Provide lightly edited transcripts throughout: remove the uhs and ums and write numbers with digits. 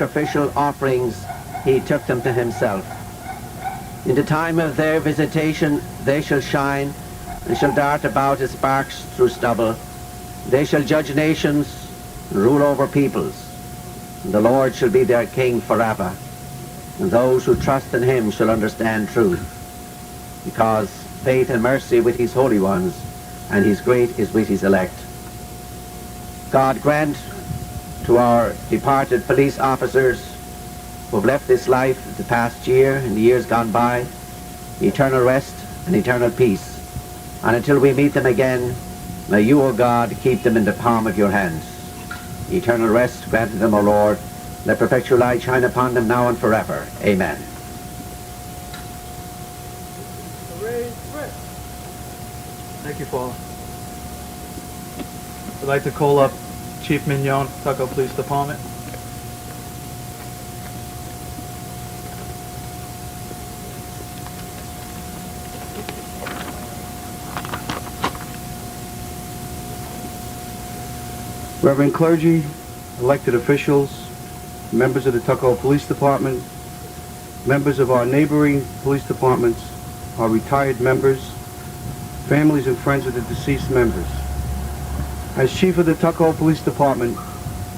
sacrificial offerings, he took them to himself. In the time of their visitation, they shall shine and shall dart about as sparks through stubble. They shall judge nations and rule over peoples. And the Lord shall be their king forever. And those who trust in him shall understand truth, because faith and mercy with his holy ones, and his great is with his elect. God grant to our departed police officers who have left this life the past year and the years gone by, eternal rest and eternal peace. And until we meet them again, may you, O God, keep them in the palm of your hands. Eternal rest grant to them, O Lord. Let perpetual light shine upon them now and forever. Amen. Thank you, Paula. I'd like to call up Chief Mignon, Tuckahoe Police Department. Reverend clergy, elected officials, members of the Tuckahoe Police Department, members of our neighboring police departments, our retired members, families and friends of the deceased members. As Chief of the Tuckahoe Police Department,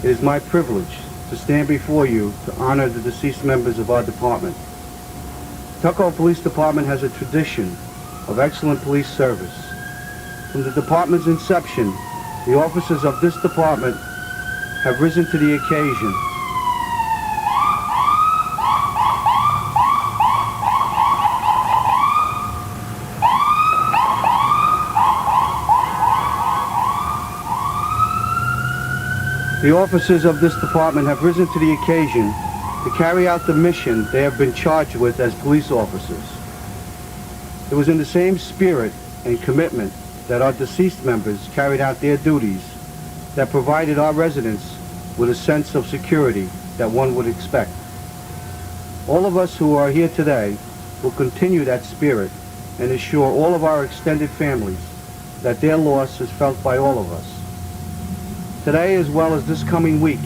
it is my privilege to stand before you to honor the deceased members of our department. Tuckahoe Police Department has a tradition of excellent police service. From the department's inception, the officers of this department have risen to the occasion. The officers of this department have risen to the occasion to carry out the mission they have been charged with as police officers. It was in the same spirit and commitment that our deceased members carried out their duties that provided our residents with a sense of security that one would expect. All of us who are here today will continue that spirit and assure all of our extended families that their loss is felt by all of us. Today, as well as this coming week,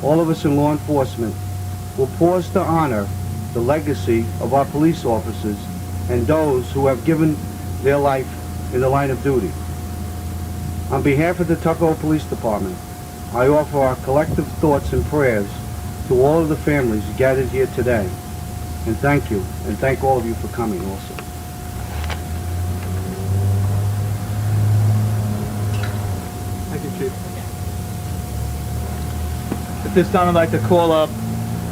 all of us in law enforcement will pause to honor the legacy of our police officers and those who have given their life in the line of duty. On behalf of the Tuckahoe Police Department, I offer our collective thoughts and prayers to all of the families gathered here today. And thank you, and thank all of you for coming also. Thank you, Chief. At this time, I'd like to call up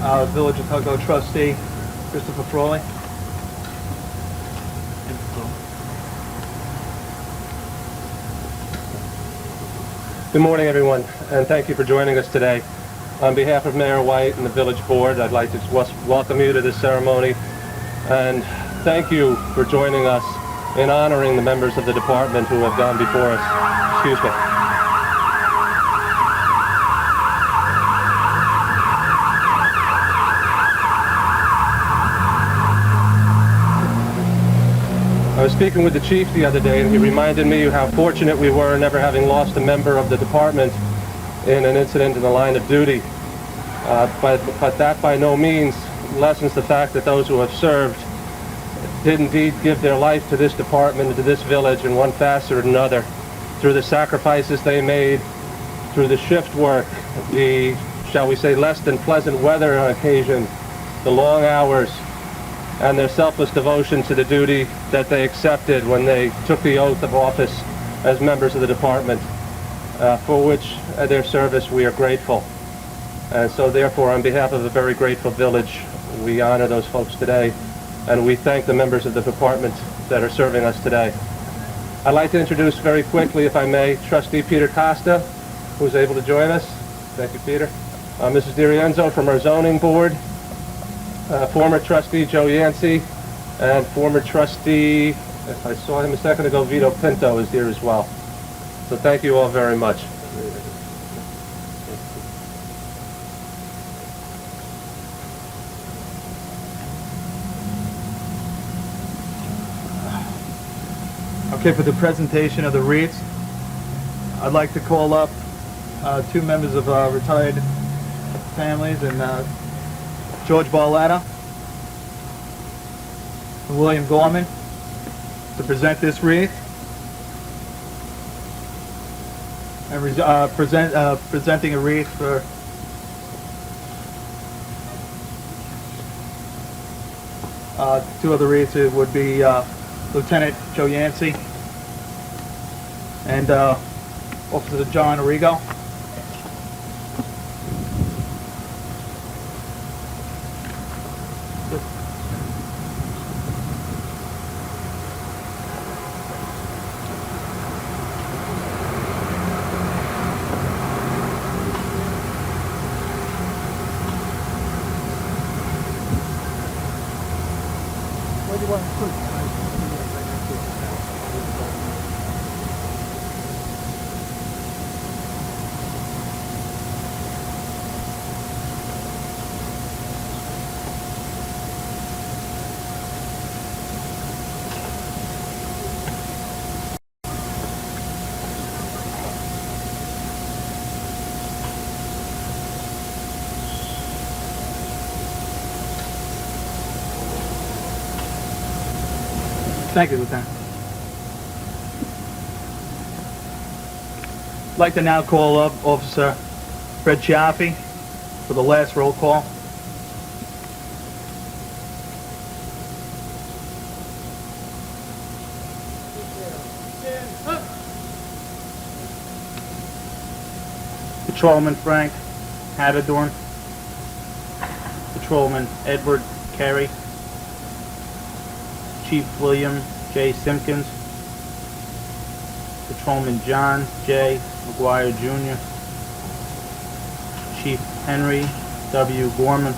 our Village of Tuckahoe trustee, Christopher Frawley. Good morning, everyone, and thank you for joining us today. On behalf of Mayor White and the Village Board, I'd like to welcome you to this ceremony and thank you for joining us in honoring the members of the department who have gone before us. Excuse me. I was speaking with the chief the other day, and he reminded me how fortunate we were never having lost a member of the department in an incident in the line of duty. But that by no means lessens the fact that those who have served did indeed give their life to this department and to this village in one facet or another, through the sacrifices they made, through the shift work, the, shall we say, less than pleasant weather on occasion, the long hours, and their selfless devotion to the duty that they accepted when they took the oath of office as members of the department, for which their service we are grateful. And so therefore, on behalf of a very grateful village, we honor those folks today, and we thank the members of the department that are serving us today. I'd like to introduce very quickly, if I may, Trustee Peter Costa, who's able to join us. Thank you, Peter. Mrs. DiRienzo from our zoning board, former trustee Joe Yancey, and former trustee, if I saw him a second ago, Vito Pinto is here as well. So thank you all very much. Okay, for the presentation of the wreaths, I'd like to call up two members of our retired families and George Barletta and William Gorman to present this wreath and presenting a wreath for two of the wreaths. It would be Lieutenant Joe Yancey and Officer John Arrigo. Where do you want to put it? Thank you, Lieutenant. I'd like to now call up Officer Fred Chiaffi for the last roll call. Patrolman Frank Hattadorn, Patrolman Edward Carey, Chief William J. Simpkins, Patrolman John J. McGuire Jr., Chief Henry W. Gorman,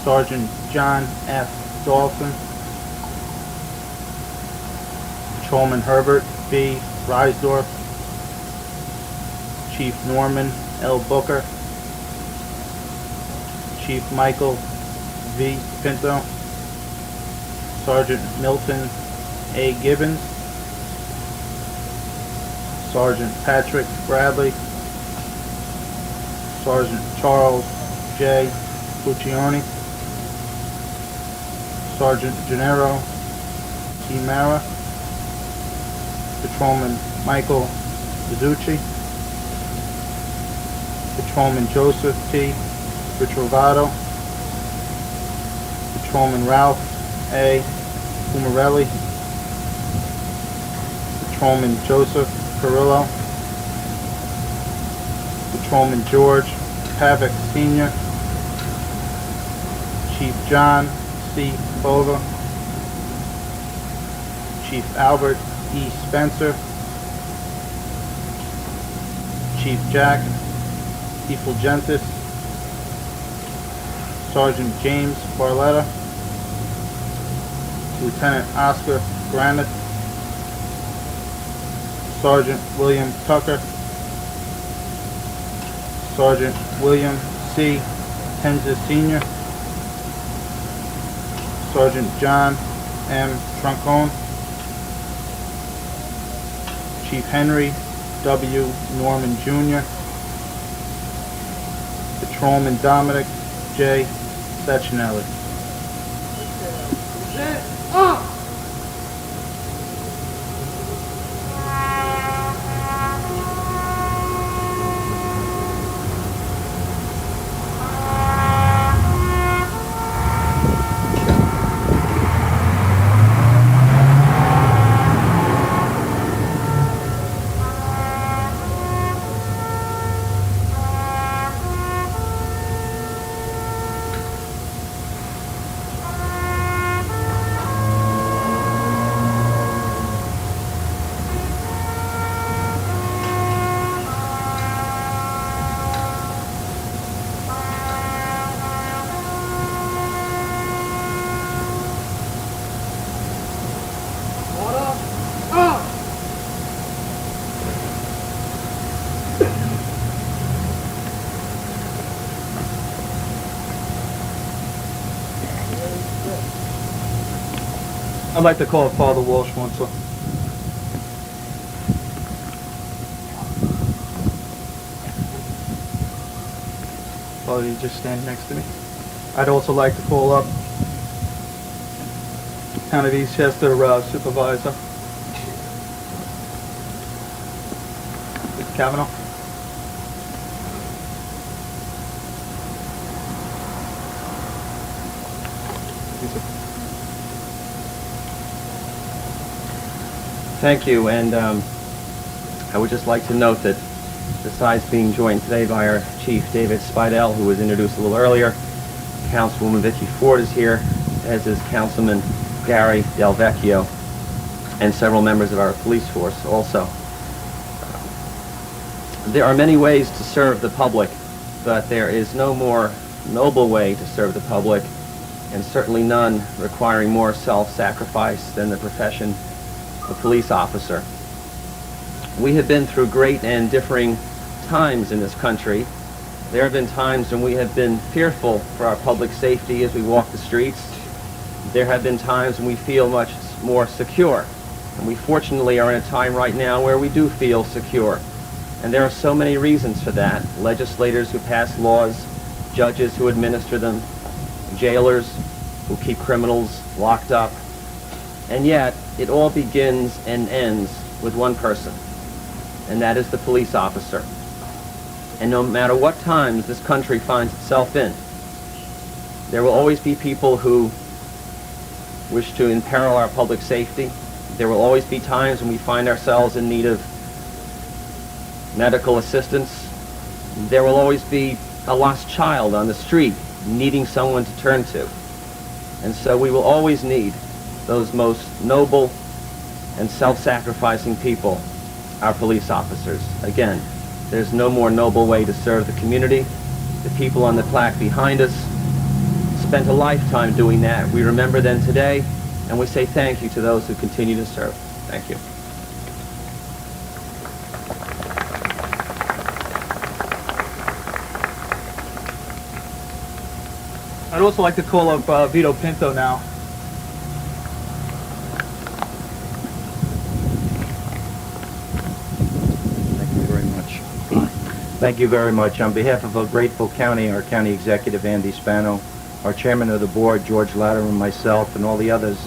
Sergeant John F. Dawson, Patrolman Herbert B. Reisdorf, Chief Norman L. Booker, Chief Michael V. Pinto, Sergeant Milton A. Gibbons, Sergeant Patrick Bradley, Sergeant Charles J. Puccioni, Sergeant Gennaro T. Mara, Patrolman Michael Viducci, Patrolman Joseph T. Ritrovato, Patrolman Ralph A. Pumarelli, Patrolman Joseph Carrillo, Patrolman George Pavick Sr., Chief John C. Bova, Chief Albert E. Spencer, Chief Jack E. Fulgentis, Sergeant James Barletta, Lieutenant Oscar Granite, Sergeant William Tucker, Sergeant William C. Tenza Sr., Sergeant John M. Troncone, Chief Henry W. Norman Jr., Patrolman Dominic J. Sechinelli. I'd like to call Father Walsh once. while you just stand next to me. I'd also like to call up Town of Eastchester Supervisor Mr. Kavanaugh. Thank you, and I would just like to note that besides being joined today by our Chief David Spidell, who was introduced a little earlier, Councilwoman Vicky Ford is here, as is Councilman Gary Del Vecchio, and several members of our police force also. There are many ways to serve the public, but there is no more noble way to serve the public, and certainly none requiring more self-sacrifice than the profession of police officer. We have been through great and differing times in this country. There have been times when we have been fearful for our public safety as we walk the streets. There have been times when we feel much more secure. And we fortunately are in a time right now where we do feel secure. And there are so many reasons for that. Legislators who pass laws, judges who administer them, jailers who keep criminals locked up. And yet, it all begins and ends with one person, and that is the police officer. And no matter what times this country finds itself in, there will always be people who wish to imperil our public safety. There will always be times when we find ourselves in need of medical assistance. There will always be a lost child on the street needing someone to turn to. And so we will always need those most noble and self-sacrificing people, our police officers. Again, there's no more noble way to serve the community. The people on the plaque behind us spent a lifetime doing that. We remember them today, and we say thank you to those who continue to serve. Thank you. I'd also like to call up Vito Pinto now. Thank you very much. On behalf of a grateful county, our county executive, Andy Spano, our chairman of the board, George Latimer, myself, and all the others,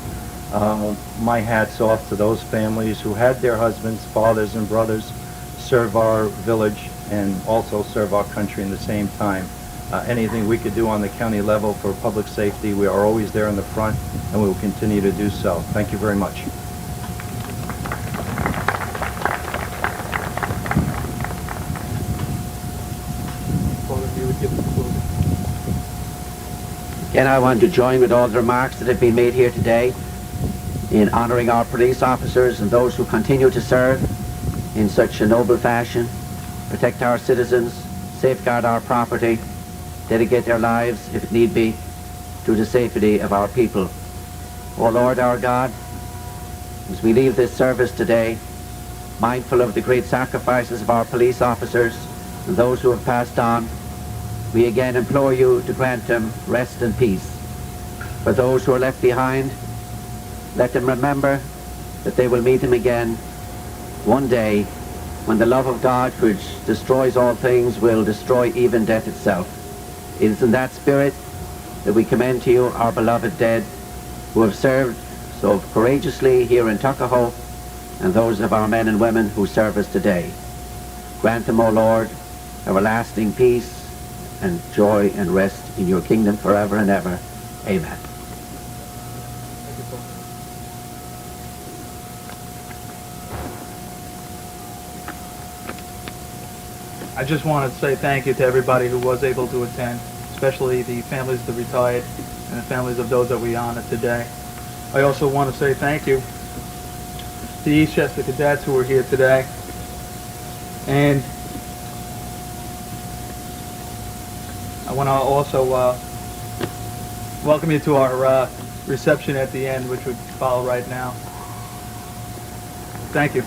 my hat's off to those families who had their husbands, fathers, and brothers serve our village and also serve our country in the same time. Anything we could do on the county level for public safety, we are always there in the front, and we will continue to do so. Thank you very much. Again, I want to join with all the remarks that have been made here today in honouring our police officers and those who continue to serve in such a noble fashion, protect our citizens, safeguard our property, dedicate their lives, if need be, to the safety of our people. O Lord our God, as we leave this service today, mindful of the great sacrifices of our police officers and those who have passed on, we again implore you to grant them rest and peace. For those who are left behind, let them remember that they will meet him again one day when the love of God, which destroys all things, will destroy even death itself. It is in that spirit that we commend to you our beloved dead who have served so courageously here in Tuckahoe, and those of our men and women who serve us today. Grant them, O Lord, everlasting peace and joy and rest in your kingdom forever and ever. Amen. I just want to say thank you to everybody who was able to attend, especially the families of the retired and the families of those that we honor today. I also want to say thank you to the Eastchester cadets who were here today. And I want to also welcome you to our reception at the end, which would follow right now. Thank you.